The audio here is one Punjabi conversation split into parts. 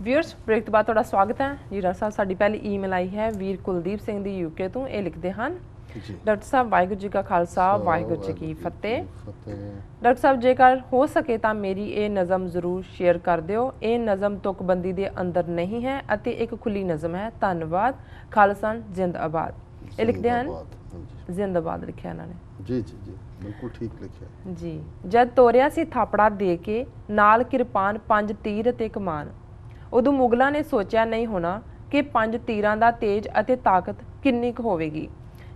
व्यूअर्स ब्रेक तो बाद तुहाडा स्वागत है जी। डॉक्टर साहब साडी पहली ईमेल आई है वीर कुलदीप सिंह दी यूके तो ये लिखते हैं डॉक्टर साहब वाहिगुरू जी का खालसा वाहिगुरू जी की फतेह। डॉक्टर साहब जेकर हो सके तो मेरी ये नज़म जरूर शेयर कर दिओ। ये नज़म तुकबंदी के अंदर नहीं है अते एक खुली नज़म है। धन्यवाद। खालसा जिंदाबाद। ये लिखते हैं जिंदाबाद लिखा इन्होंने। जी जी जी बिल्कुल ठीक लिखा जी। जद तोरिया सी थापड़ा दे के नाल किरपान 5 तीर ते कमान, उदों मुगलों ने सोचा नहीं होना कि 5 तीरां दा तेज अते ताकत किन्नी क होवेगी।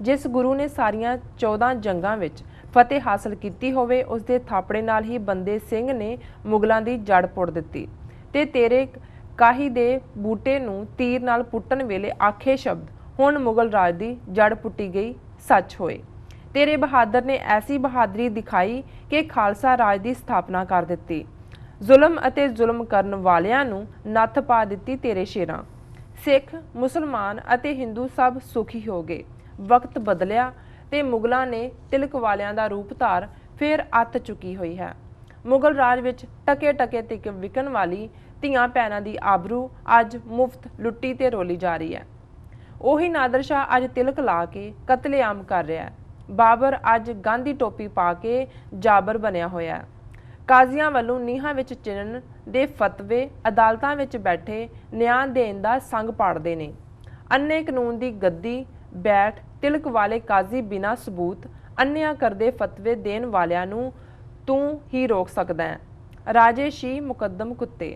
जिस गुरु ने सारियां 14 जंगां विच फतेह हासिल की होवे उसके थापड़े नाल ही बंदे सिंह ने मुगलों की जड़ पुट दिती ते तेरे काही दे बूटे नूं तीर नाल पुट्टन वेले आखे शब्द हुण मुगल राज की जड़ पुट्टी गई सच होए। तेरे बहादुर ने ऐसी बहादुरी दिखाई कि खालसा राज की स्थापना कर दी। जुल्म अते जुल्म करन वालियां नूं नत्थ पा दित्ती तेरे शेरां। सिख मुसलमान अते हिंदू सब सुखी हो गए। वक्त बदलिया ते मुगलों ने तिलक वालियां दा रूप धार फिर अत चुकी हुई है। मुगल राज विच टके टके तिक विकन वाली धियां भैणां दी आबरू अज मुफ्त लुट्टी ते रोली जा रही है। ਉਹੀ नादर शाह अज तिलक ला के कतलेआम कर रहा है। बाबर अज गांधी टोपी पा के जाबर बनया होया है। काजियां वालों नीहां विच चिरन दे फतवे अदालतां विच बैठे न्याय देण दा संग पाड़दे ने। अन्ने कानून दी गद्दी बैठ तिलक वाले काजी बिना सबूत अन्निया करदे फतवे देण वालियां नूं तूं ही रोक सकदा है। राजे शी मुकद्दम कुत्ते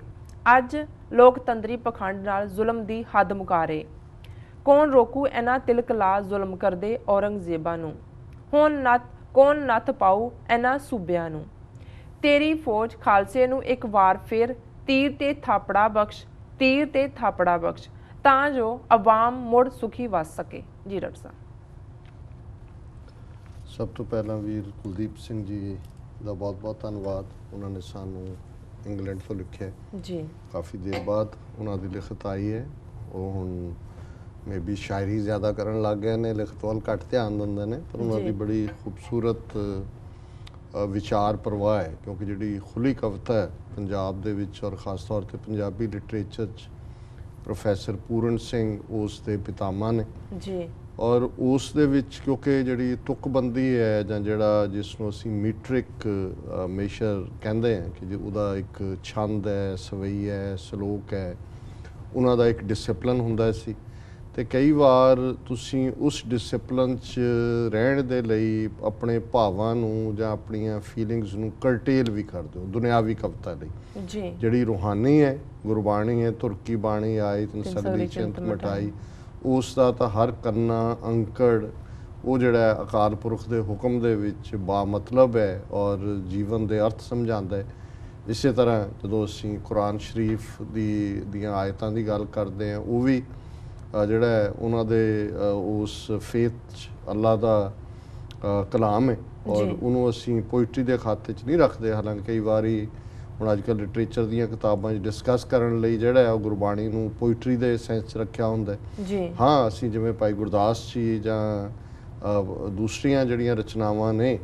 अज लोकतंत्री पखंड नाल जुल्म दी हद मुकारे। कौन रोकू इन्हां तिलक ला जुल्म करदे औरंगजेबां नूं। हुण नत्थ कौन नत्थ पाऊ इन्हां सूबियां नूं। तेरी फौज खालसे नूं एक बार फिर तीर ते थापड़ा बख्श, तीर ते थापड़ा बख्श तां जो आवाम मुड़ सुखी वस सके। जी डॉक्टर साहब। सब तो पहला वीर कुलदीप सिंह जी का बहुत बहुत धन्यवाद। उन्होंने सानू इंग्लैंड तो लिखे जी काफ़ी देर बाद उन्होंने लिखत आई है। वो हुण मे भी शायरी ज़्यादा करन लग गए ने, लिखत वाल घट ध्यान देंदे ने, पर उन्होंने बड़ी खूबसूरत विचार प्रवाह है। क्योंकि जी खुली कविता है पंजाब दे विच और खास तौर पर पंजाबी लिटरेचर प्रोफैसर पूरन सिंह उस दे पितामा ने जी और उस दे विच क्योंकि जी तुकबंदी है जां जिहड़ा जिसनों असीं मीट्रिक मेशर कहंदे हैं कि उहदा एक छंद है, सवई है, सलोक है, उन्हां दा एक डिसिपलिन हुंदा सी। ਤੇ ਕਈ ਵਾਰ ਤੁਸੀਂ ਉਸ ਡਿਸਪਲਿਨ 'ਚ ਰਹਿਣ ਦੇ ਲਈ ਆਪਣੇ ਭਾਵਾਂ ਨੂੰ ਜਾਂ ਆਪਣੀਆਂ ਫੀਲਿੰਗਸ ਨੂੰ ਕਰਟੇਲ ਵੀ ਕਰਦੇ ਹੋ ਦੁਨਿਆਵੀ ਕਵਿਤਾ ਲਈ। ਜੀ ਜਿਹੜੀ ਰੂਹਾਨੀ ਹੈ ਗੁਰਬਾਣੀ ਹੈ, ਤੁਰਕੀ ਬਾਣੀ ਆਈ ਤਿਨ ਸਗਲੀ ਚਿੰਤ ਮਿਟਾਈ, ਉਸ ਦਾ ਤਾਂ ਹਰ ਕੰਨਾ ਅੰਕੜ ਉਹ ਜਿਹੜਾ ਅਕਾਲ ਪੁਰਖ ਦੇ ਹੁਕਮ ਦੇ ਵਿੱਚ ਬਾ ਮਤਲਬ ਹੈ ਔਰ ਜੀਵਨ ਦੇ ਅਰਥ ਸਮਝਾਉਂਦਾ ਹੈ। ਇਸੇ ਤਰ੍ਹਾਂ ਜਦੋਂ ਅਸੀਂ ਕੁਰਾਨ ਸ਼ਰੀਫ ਦੀਆਂ ਆਇਤਾਂ ਦੀ ਗੱਲ ਕਰਦੇ ਹਾਂ ਉਹ ਵੀ ਜਿਹੜਾ ਉਹਨਾਂ ਦੇ ਉਸ ਫੇਥ 'ਚ ਅੱਲਾ ਦਾ ਕਲਾਮ ਹੈ ਔਰ ਉਹਨੂੰ ਅਸੀਂ ਪੋਇਟਰੀ ਦੇ ਖਾਤੇ 'ਚ ਨਹੀਂ ਰੱਖਦੇ। ਹਾਲਾਂਕਿ ਕਈ ਵਾਰੀ ਹੁਣ ਅੱਜ ਕੱਲ੍ਹ ਲਿਟਰੇਚਰ ਦੀਆਂ ਕਿਤਾਬਾਂ 'ਚ ਡਿਸਕਸ ਕਰਨ ਲਈ ਜਿਹੜਾ ਹੈ ਉਹ ਗੁਰਬਾਣੀ ਨੂੰ ਪੋਇਟਰੀ ਦੇ ਸੈਂਸ 'ਚ ਰੱਖਿਆ ਹੁੰਦਾ ਹੈ। ਹਾਂ ਅਸੀਂ ਜਿਵੇਂ ਭਾਈ ਗੁਰਦਾਸ ਜੀ ਜਾਂ ਦੂਸਰੀਆਂ ਜਿਹੜੀਆਂ ਰਚਨਾਵਾਂ ਨੇ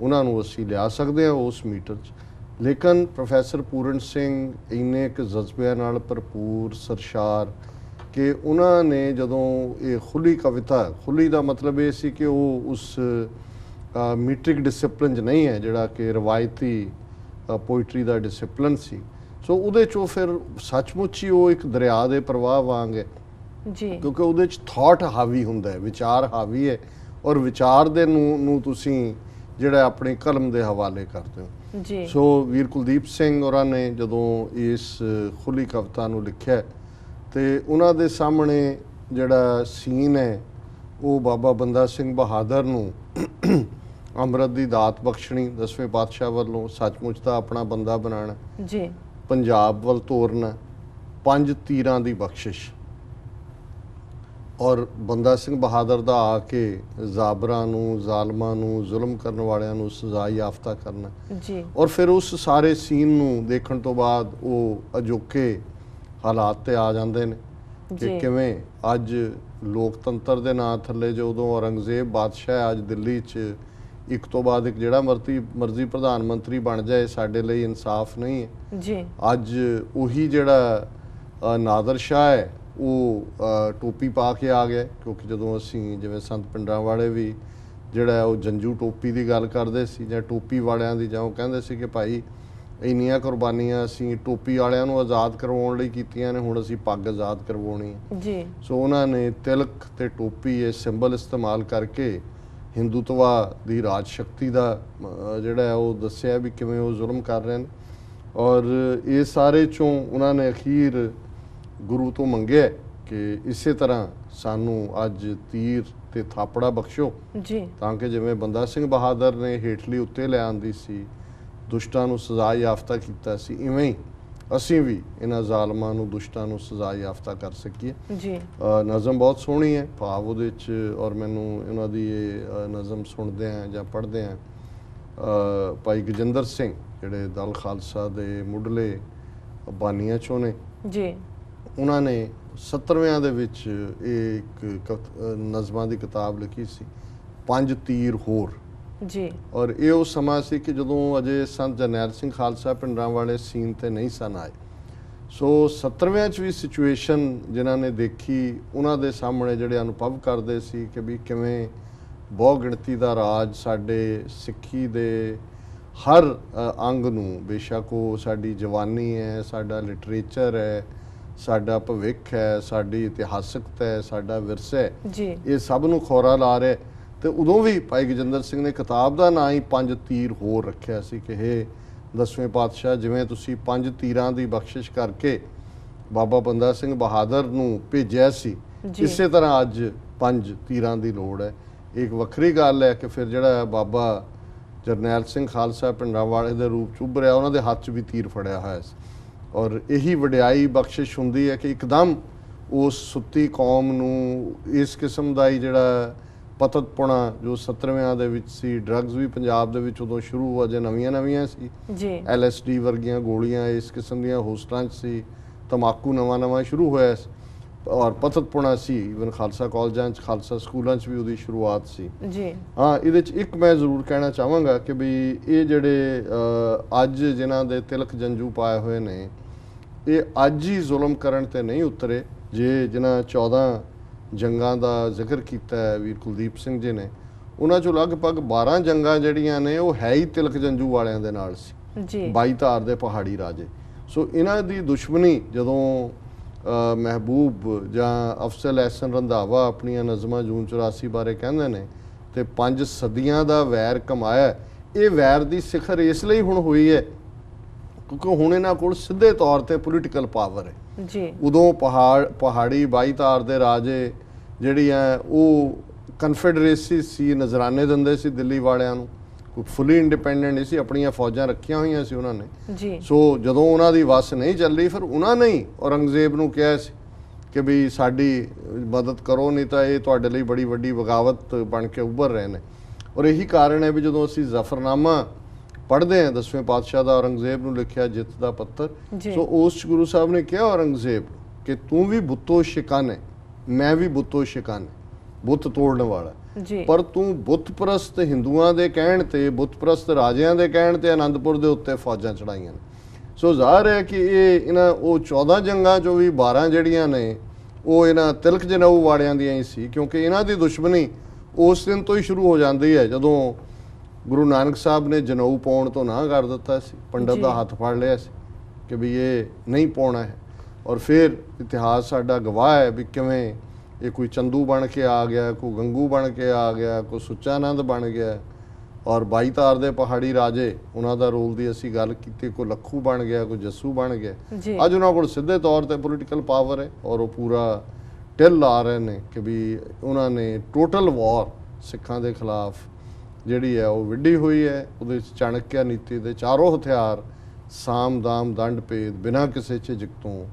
ਉਹਨਾਂ ਨੂੰ ਅਸੀਂ ਲਿਆ ਸਕਦੇ ਹਾਂ ਉਸ ਮੀਟਰ 'ਚ। ਲੇਕਿਨ ਪ੍ਰੋਫੈਸਰ ਪੂਰਨ ਸਿੰਘ ਇੰਨੇ ਕੁ ਜਜ਼ਬਿਆਂ ਨਾਲ ਭਰਪੂਰ ਸਰਸ਼ਾਰ ਕਿ ਉਹਨਾਂ ਨੇ ਜਦੋਂ ਇਹ ਖੁੱਲੀ ਕਵਿਤਾ, ਖੁੱਲੀ ਦਾ ਮਤਲਬ ਇਹ ਸੀ ਕਿ ਉਹ ਉਸ ਮੀਟ੍ਰਿਕ ਡਿਸਿਪਲਿਨ 'ਚ ਨਹੀਂ ਹੈ ਜਿਹੜਾ ਕਿ ਰਵਾਇਤੀ ਪੋਇਟਰੀ ਦਾ ਡਿਸਿਪਲਿਨ ਸੀ। ਸੋ ਉਹਦੇ 'ਚੋਂ ਫਿਰ ਸੱਚਮੁੱਚ ਹੀ ਉਹ ਇੱਕ ਦਰਿਆ ਦੇ ਪ੍ਰਵਾਹ ਵਾਂਗ ਹੈ ਜੀ, ਕਿਉਂਕਿ ਉਹਦੇ 'ਚ ਥਾਟ ਹਾਵੀ ਹੁੰਦਾ ਹੈ, ਵਿਚਾਰ ਹਾਵੀ ਹੈ ਔਰ ਵਿਚਾਰ ਦੇ ਨੂੰ ਤੁਸੀਂ ਜਿਹੜਾ ਆਪਣੇ ਕਲਮ ਦੇ ਹਵਾਲੇ ਕਰਦੇ ਹੋ ਜੀ। ਸੋ ਵੀਰ ਕੁਲਦੀਪ ਸਿੰਘ ਹੋਰਾਂ ਨੇ ਜਦੋਂ ਇਸ ਖੁੱਲੀ ਕਵਿਤਾ ਨੂੰ ਲਿਖਿਆ ਤੇ ਉਹਨਾਂ ਦੇ ਸਾਹਮਣੇ ਜਿਹੜਾ ਸੀਨ ਹੈ ਉਹ ਬਾਬਾ ਬੰਦਾ ਸਿੰਘ ਬਹਾਦਰ ਨੂੰ ਅੰਮ੍ਰਿਤ ਦੀ ਦਾਤ ਬਖਸ਼ਣੀ 10ਵੇਂ ਪਾਤਸ਼ਾਹ ਵੱਲੋਂ ਸੱਚਮੁੱਚ ਦਾ ਆਪਣਾ ਬੰਦਾ ਬਣਾਉਣਾ ਜੀ, ਪੰਜਾਬ ਵੱਲ ਤੋਰਨਾ, 5 ਤੀਰਾਂ ਦੀ ਬਖਸ਼ਿਸ਼ ਔਰ ਬੰਦਾ ਸਿੰਘ ਬਹਾਦਰ ਦਾ ਆ ਕੇ ਜ਼ਾਬਰਾਂ ਨੂੰ, ਜ਼ਾਲਮਾਂ ਨੂੰ, ਜ਼ੁਲਮ ਕਰਨ ਵਾਲਿਆਂ ਨੂੰ ਸਜ਼ਾ ਯਾਫਤਾ ਕਰਨਾ ਜੀ। ਔਰ ਫਿਰ ਉਸ ਸਾਰੇ ਸੀਨ ਨੂੰ ਦੇਖਣ ਤੋਂ ਬਾਅਦ ਉਹ ਅਜੋਕੇ ਹਾਲਾਤ ਤੇ ਆ ਜਾਂਦੇ ਨੇ ਕਿ ਕਿਵੇਂ ਅੱਜ ਲੋਕਤੰਤਰ ਦੇ ਨਾਂ ਥੱਲੇ ਜਦੋਂ ਔਰੰਗਜ਼ੇਬ ਬਾਦਸ਼ਾਹ ਅੱਜ ਦਿੱਲੀ 'ਚ ਇੱਕ ਤੋਂ ਬਾਅਦ ਇੱਕ ਜਿਹੜਾ ਮਰਜ਼ੀ ਪ੍ਰਧਾਨ ਮੰਤਰੀ ਬਣ ਜਾਏ ਸਾਡੇ ਲਈ ਇਨਸਾਫ ਨਹੀਂ ਹੈ ਜੀ। ਅੱਜ ਉਹੀ ਜਿਹੜਾ ਨਾਦਰ ਸ਼ਾਹ ਹੈ ਉਹ ਟੋਪੀ ਪਾ ਕੇ ਆ ਗਿਆ, ਕਿਉਂਕਿ ਜਦੋਂ ਅਸੀਂ ਜਿਵੇਂ ਸੰਤ ਪਿੰਡਰਾਂ ਵਾਲੇ ਵੀ ਜਿਹੜਾ ਉਹ ਜੰਜੂ ਟੋਪੀ ਦੀ ਗੱਲ ਕਰਦੇ ਸੀ ਜਾਂ ਟੋਪੀ ਵਾਲਿਆਂ ਦੀ, ਜਾਂ ਉਹ ਕਹਿੰਦੇ ਸੀ ਕਿ ਭਾਈ ਇੰਨੀਆਂ ਕੁਰਬਾਨੀਆਂ ਅਸੀਂ ਟੋਪੀ ਵਾਲਿਆਂ ਨੂੰ ਆਜ਼ਾਦ ਕਰਵਾਉਣ ਲਈ ਕੀਤੀਆਂ ਨੇ, ਹੁਣ ਅਸੀਂ ਪੱਗ ਆਜ਼ਾਦ ਕਰਵਾਉਣੀ ਹੈ ਜੀ। ਸੋ ਉਹਨਾਂ ਨੇ ਤਿਲਕ ਤੇ ਟੋਪੀ ਇਹ ਸਿੰਬਲ ਇਸਤੇਮਾਲ ਕਰਕੇ ਹਿੰਦੂਤਵਾ ਦੀ ਰਾਜ ਸ਼ਕਤੀ ਦਾ ਜਿਹੜਾ ਹੈ ਉਹ ਦੱਸਿਆ ਵੀ ਕਿਵੇਂ ਉਹ ਜ਼ੁਲਮ ਕਰ ਰਹੇ ਨੇ। ਔਰ ਇਹ ਸਾਰੇ ਚੋਂ ਉਹਨਾਂ ਨੇ ਅਖੀਰ ਗੁਰੂ ਤੋਂ ਮੰਗਿਆ ਕਿ ਇਸੇ ਤਰ੍ਹਾਂ ਸਾਨੂੰ ਅੱਜ ਤੀਰ ਤੇ ਥਾਪੜਾ ਬਖਸ਼ੋ ਜੀ, ਤਾਂ ਕਿ ਜਿਵੇਂ ਬੰਦਾ ਸਿੰਘ ਬਹਾਦਰ ਨੇ ਹੇਠਲੀ ਉੱਤੇ ਲੈ ਆਂਦੀ ਸੀ, ਦੁਸ਼ਟਾਂ ਨੂੰ ਸਜ਼ਾ ਯਾਫਤਾ ਕੀਤਾ ਸੀ, ਇਵੇਂ ਹੀ ਅਸੀਂ ਵੀ ਇਹਨਾਂ ਜ਼ਾਲਮਾਂ ਨੂੰ ਦੁਸ਼ਟਾਂ ਨੂੰ ਸਜ਼ਾ ਯਾਫਤਾ ਕਰ ਸਕੀਏ ਜੀ। ਨਜ਼ਮ ਬਹੁਤ ਸੋਹਣੀ ਹੈ, ਭਾਵ ਉਹਦੇ 'ਚ, ਔਰ ਮੈਨੂੰ ਉਹਨਾਂ ਦੀ ਇਹ ਨਜ਼ਮ ਸੁਣਦੇ ਆ ਜਾਂ ਪੜ੍ਹਦੇ ਆ ਭਾਈ ਗਜਿੰਦਰ ਸਿੰਘ ਜਿਹੜੇ ਦਲ ਖਾਲਸਾ ਦੇ ਮੁੱਢਲੇ ਬਾਨੀਆਂ 'ਚੋਂ ਨੇ ਜੀ, ਉਹਨਾਂ ਨੇ 70ਵਿਆਂ ਦੇ ਵਿੱਚ ਇਹ ਇੱਕ ਨਜ਼ਮਾਂ ਦੀ ਕਿਤਾਬ ਲਿਖੀ ਸੀ, 5 ਤੀਰ ਹੋਰ ਜੀ। ਔਰ ਇਹ ਉਹ ਸਮਾਂ ਸੀ ਕਿ ਜਦੋਂ ਅਜੇ ਸੰਤ ਜਰਨੈਲ ਸਿੰਘ ਖਾਲਸਾ ਪਿੰਡਰਾਂ ਵਾਲੇ ਸੀਨ ਤੇ ਨਹੀਂ ਸਨ ਆਏ। ਸੋ 70ਵਿਆਂ 'ਚ ਵੀ ਸਿਚੁਏਸ਼ਨ ਜਿਨ੍ਹਾਂ ਨੇ ਦੇਖੀ ਉਹਨਾਂ ਦੇ ਸਾਹਮਣੇ ਜਿਹੜੇ ਅਨੁਭਵ ਕਰਦੇ ਸੀ ਕਿ ਵੀ ਕਿਵੇਂ ਬਹੁ ਗਿਣਤੀ ਦਾ ਰਾਜ ਸਾਡੇ ਸਿੱਖੀ ਦੇ ਹਰ ਅੰਗ ਨੂੰ, ਬੇਸ਼ੱਕ ਉਹ ਸਾਡੀ ਜਵਾਨੀ ਹੈ, ਸਾਡਾ ਲਿਟਰੇਚਰ ਹੈ, ਸਾਡਾ ਭਵਿੱਖ ਹੈ, ਸਾਡੀ ਇਤਿਹਾਸਕਤਾ ਹੈ, ਸਾਡਾ ਵਿਰਸਾ ਹੈ ਜੀ, ਇਹ ਸਭ ਨੂੰ ਖੋਰਾ ਲਾ ਰਿਹਾ। ਤੇ ਉਦੋਂ ਵੀ ਭਾਈ ਗਜਿੰਦਰ ਸਿੰਘ ਨੇ ਕਿਤਾਬ ਦਾ ਨਾਂ ਹੀ 5 ਤੀਰ ਹੋਰ ਰੱਖਿਆ ਸੀ ਕਿ ਹੇ 10ਵੇਂ ਪਾਤਸ਼ਾਹ, ਜਿਵੇਂ ਤੁਸੀਂ 5 ਤੀਰਾਂ ਦੀ ਬਖਸ਼ਿਸ਼ ਕਰਕੇ ਬਾਬਾ ਬੰਦਾ ਸਿੰਘ ਬਹਾਦਰ ਨੂੰ ਭੇਜਿਆ ਸੀ, ਇਸੇ ਤਰ੍ਹਾਂ ਅੱਜ 5 ਤੀਰਾਂ ਦੀ ਲੋੜ ਹੈ। ਇੱਕ ਵੱਖਰੀ ਗੱਲ ਹੈ ਕਿ ਫਿਰ ਜਿਹੜਾ ਬਾਬਾ ਜਰਨੈਲ ਸਿੰਘ ਖਾਲਸਾ ਪਿੰਡਾਂ ਵਾਲੇ ਦੇ ਰੂਪ 'ਚ ਉੱਭਰਿਆ, ਉਹਨਾਂ ਦੇ ਹੱਥ 'ਚ ਵੀ ਤੀਰ ਫੜਿਆ ਹੋਇਆ ਸੀ। ਔਰ ਇਹੀ ਵਡਿਆਈ ਬਖਸ਼ਿਸ਼ ਹੁੰਦੀ ਹੈ ਕਿ ਇੱਕਦਮ ਉਸ ਸੁੱਤੀ ਕੌਮ ਨੂੰ ਇਸ ਕਿਸਮ ਦਾ ਹੀ ਜਿਹੜਾ ਪਤਤਪੁਣਾ ਜੋ 70ਵਿਆਂ ਦੇ ਵਿੱਚ ਸੀ, ਡਰੱਗਸ ਵੀ ਪੰਜਾਬ ਦੇ ਵਿੱਚ ਉਦੋਂ ਸ਼ੁਰੂ ਅਜੇ ਨਵੀਆਂ ਸੀ ਜੀ, LSD ਵਰਗੀਆਂ ਗੋਲੀਆਂ ਇਸ ਕਿਸਮ ਦੀਆਂ ਹੋਸਟਲਾਂ 'ਚ ਸੀ, ਤੰਬਾਕੂ ਨਵਾਂ ਸ਼ੁਰੂ ਹੋਇਆ ਸੀ ਔਰ ਪਤਤਪੁਣਾ ਸੀ। ਇਵਨ ਖਾਲਸਾ ਕਾਲਜਾਂ 'ਚ, ਖਾਲਸਾ ਸਕੂਲਾਂ 'ਚ ਵੀ ਉਹਦੀ ਸ਼ੁਰੂਆਤ ਸੀ ਜੀ। ਹਾਂ, ਇਹਦੇ 'ਚ ਇੱਕ ਮੈਂ ਜ਼ਰੂਰ ਕਹਿਣਾ ਚਾਹਾਂਗਾ ਕਿ ਵੀ ਇਹ ਜਿਹੜੇ ਅੱਜ ਜਿਨ੍ਹਾਂ ਦੇ ਤਿਲਕ ਜੰਜੂ ਪਾਏ ਹੋਏ ਨੇ, ਇਹ ਅੱਜ ਹੀ ਜ਼ੁਲਮ ਕਰਨ ਤੇ ਨਹੀਂ ਉਤਰੇ। ਜੇ ਜਿਨ੍ਹਾਂ 14 ਜੰਗਾਂ ਦਾ ਜ਼ਿਕਰ ਕੀਤਾ ਹੈ ਵੀਰ ਕੁਲਦੀਪ ਸਿੰਘ ਜੀ ਨੇ, ਉਹਨਾਂ 'ਚੋਂ ਲਗਭਗ 12 ਜੰਗਾਂ ਜਿਹੜੀਆਂ ਨੇ ਉਹ ਹੈ ਹੀ ਤਿਲਕ ਜੰਜੂ ਵਾਲਿਆਂ ਦੇ ਨਾਲ ਸੀ ਜੀ, 22 ਧਾਰ ਦੇ ਪਹਾੜੀ ਰਾਜੇ। ਸੋ ਇਹਨਾਂ ਦੀ ਦੁਸ਼ਮਣੀ ਜਦੋਂ ਮਹਿਬੂਬ ਜਾਂ ਅਫਜ਼ਲ ਅਹਿਸਨ ਰੰਧਾਵਾ ਆਪਣੀਆਂ ਨਜ਼ਮਾਂ ਜੂਨ 84 ਬਾਰੇ ਕਹਿੰਦੇ ਨੇ ਤੇ 5 ਸਦੀਆਂ ਦਾ ਵੈਰ ਕਮਾਇਆ, ਇਹ ਵੈਰ ਦੀ ਸਿਖਰ ਇਸ ਲਈ ਹੁਣ ਹੋਈ ਹੈ ਕਿਉਂਕਿ ਹੁਣ ਇਹਨਾਂ ਕੋਲ ਸਿੱਧੇ ਤੌਰ ਤੇ ਪੋਲੀਟੀਕਲ ਪਾਵਰ ਹੈ ਜੀ। ਉਦੋਂ ਪਹਾੜੀ 22 ਧਾਰ ਦੇ ਰਾਜੇ ਜਿਹੜੀ ਹੈ ਉਹ ਕਨਫੈਡਰੇਸੀ ਸੀ, ਨਜ਼ਰਾਨੇ ਦਿੰਦੇ ਸੀ ਦਿੱਲੀ ਵਾਲਿਆਂ ਨੂੰ, ਕੋਈ ਫੁੱਲੀ ਇੰਡੀਪੈਂਡੈਂਟ ਨਹੀਂ ਸੀ, ਆਪਣੀਆਂ ਫੌਜਾਂ ਰੱਖੀਆਂ ਹੋਈਆਂ ਸੀ ਉਹਨਾਂ ਨੇ ਜੀ। ਸੋ ਜਦੋਂ ਉਹਨਾਂ ਦੀ ਵੱਸ ਨਹੀਂ ਚੱਲੀ, ਫਿਰ ਉਹਨਾਂ ਨੇ ਹੀ ਔਰੰਗਜ਼ੇਬ ਨੂੰ ਕਿਹਾ ਸੀ ਕਿ ਵੀ ਸਾਡੀ ਮਦਦ ਕਰੋ, ਨਹੀਂ ਤਾਂ ਇਹ ਤੁਹਾਡੇ ਲਈ ਬੜੀ ਵੱਡੀ ਬਗਾਵਤ ਬਣ ਕੇ ਉੱਭਰ ਰਹੇ ਨੇ। ਔਰ ਇਹੀ ਕਾਰਨ ਹੈ ਵੀ ਜਦੋਂ ਅਸੀਂ ਜ਼ਫਰਨਾਮਾ ਪੜ੍ਹਦੇ ਹਾਂ 10ਵੇਂ ਪਾਤਸ਼ਾਹ ਦਾ ਔਰੰਗਜ਼ੇਬ ਨੂੰ ਲਿਖਿਆ ਜਿੱਤ ਦਾ ਪੱਤਰ, ਸੋ ਉਸ ਗੁਰੂ ਸਾਹਿਬ ਨੇ ਕਿਹਾ ਔਰੰਗਜ਼ੇਬ ਕਿ ਤੂੰ ਵੀ ਬੁੱਤੋ ਸ਼ਿਕਾਨੇ, ਮੈਂ ਵੀ ਬੁੱਤੋ ਸ਼ਿਕਾਨੇ, ਬੁੱਤ ਤੋੜਨ ਵਾਲਾ, ਪਰ ਤੂੰ ਬੁੱਤ ਪ੍ਰਸਤ ਹਿੰਦੂਆਂ ਦੇ ਕਹਿਣ ਤੇ, ਬੁੱਤ ਪ੍ਰਸਤ ਰਾਜਿਆਂ ਦੇ ਕਹਿਣ ਤੇ ਅਨੰਦਪੁਰ ਦੇ ਉੱਤੇ ਫੌਜਾਂ ਚੜਾਈਆਂ ਨੇ। ਸੋ ਜ਼ਾਹਰ ਹੈ ਕਿ ਇਹ ਇਹਨਾਂ ਉਹ 14 ਜੰਗਾਂ ਚੋਂ ਵੀ 12 ਜਿਹੜੀਆਂ ਨੇ ਉਹ ਇਹਨਾਂ ਤਿਲਕ ਜਨਊ ਵਾਲਿਆਂ ਦੀਆਂ ਹੀ ਸੀ, ਕਿਉਂਕਿ ਇਹਨਾਂ ਦੀ ਦੁਸ਼ਮਣੀ ਉਸ ਦਿਨ ਤੋਂ ਹੀ ਸ਼ੁਰੂ ਹੋ ਜਾਂਦੀ ਹੈ ਜਦੋਂ ਗੁਰੂ ਨਾਨਕ ਸਾਹਿਬ ਨੇ ਜਨਊ ਪਾਉਣ ਤੋਂ ਨਾ ਕਰ ਦਿੱਤਾ ਸੀ, ਪੰਡਤ ਦਾ ਹੱਥ ਫੜ ਲਿਆ ਸੀ ਕਿ ਵੀ ਇਹ ਨਹੀਂ ਪਾਉਣਾ ਹੈ। ਔਰ ਫਿਰ ਇਤਿਹਾਸ ਸਾਡਾ ਗਵਾਹ ਹੈ ਵੀ ਕਿਵੇਂ ਇਹ ਕੋਈ ਚੰਦੂ ਬਣ ਕੇ ਆ ਗਿਆ, ਕੋਈ ਗੰਗੂ ਬਣ ਕੇ ਆ ਗਿਆ, ਕੋਈ ਸੁੱਚਾਨੰਦ ਬਣ ਗਿਆ, ਔਰ 22 ਧਾਰ ਦੇ ਪਹਾੜੀ ਰਾਜੇ ਉਹਨਾਂ ਦਾ ਰੋਲ ਦੀ ਅਸੀਂ ਗੱਲ ਕੀਤੀ, ਕੋਈ ਲੱਖੂ ਬਣ ਗਿਆ, ਕੋਈ ਜੱਸੂ ਬਣ ਗਿਆ। ਅੱਜ ਉਹਨਾਂ ਕੋਲ ਸਿੱਧੇ ਤੌਰ ਤੇ ਪੋਲੀਟੀਕਲ ਪਾਵਰ ਹੈ ਔਰ ਉਹ ਪੂਰਾ ਟਿਲ ਲਾ ਰਹੇ ਨੇ ਕਿ ਵੀ ਉਹਨਾਂ ਨੇ ਟੋਟਲ ਵਾਰ ਸਿੱਖਾਂ ਦੇ ਖਿਲਾਫ ਜਿਹੜੀ ਹੈ ਉਹ ਵਿੱਢੀ ਹੋਈ ਹੈ। ਉਹਦੇ ਵਿੱਚ ਚਾਣਕਿਆ ਨੀਤੀ ਦੇ ਚਾਰੋਂ ਹਥਿਆਰ ਸਾਮ ਦਾਮ ਦੰਡ ਭੇਦ ਬਿਨਾਂ ਕਿਸੇ ਝਿਜਕ ਤੋਂ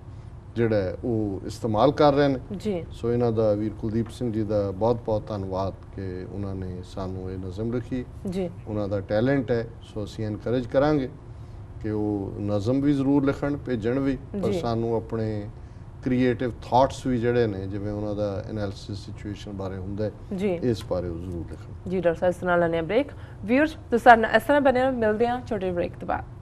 ਜਿਹੜਾ ਉਹ ਇਸਤੇਮਾਲ ਕਰ ਰਹੇ ਨੇ ਜੀ। ਸੋ ਇਹਨਾਂ ਦਾ ਵੀਰ ਕੁਲਦੀਪ ਸਿੰਘ ਜੀ ਦਾ ਬਹੁਤ ਬਹੁਤ ਧੰਨਵਾਦ ਕਿ ਉਹਨਾਂ ਨੇ ਸਾਨੂੰ ਇਹ ਨਜ਼ਮ ਲਿਖੀ ਜੀ। ਉਹਨਾਂ ਦਾ ਟੈਲੈਂਟ ਹੈ, ਸੋ ਅਸੀਂ ਐਨਕਰੇਜ ਕਰਾਂਗੇ ਕਿ ਉਹ ਨਜ਼ਮ ਵੀ ਜ਼ਰੂਰ ਲਿਖਣ, ਭੇਜਣ ਵੀ, ਪਰ ਸਾਨੂੰ ਆਪਣੇ ਕ੍ਰੀਏਟਿਵ ਥਾਟਸ ਵੀ ਜਿਹੜੇ ਨੇ ਜਿਵੇਂ ਉਹਨਾਂ ਦਾ ਐਨਾਲਿਸਿਸ ਸਿਚੁਏਸ਼ਨ ਬਾਰੇ ਹੁੰਦਾ ਜੀ, ਇਸ ਬਾਰੇ ਉਹ ਜ਼ਰੂਰ ਲਿਖਣ ਜੀ। ਡਾਕਟਰ ਸਾਹਿਬ ਇਸ ਨਾਲ ਲੈਣੇ ਬ੍ਰੇਕ। ਵਿਊਅਰਸ ਤੁਸੀਂ ਸਾਡੇ ਨਾਲ ਇਸ ਤਰ੍ਹਾਂ ਬਣੇ ਮਿਲਦੇ ਹਾਂ ਛੋਟੇ ਬ੍ਰੇਕ ਤੋਂ ਬਾਅਦ।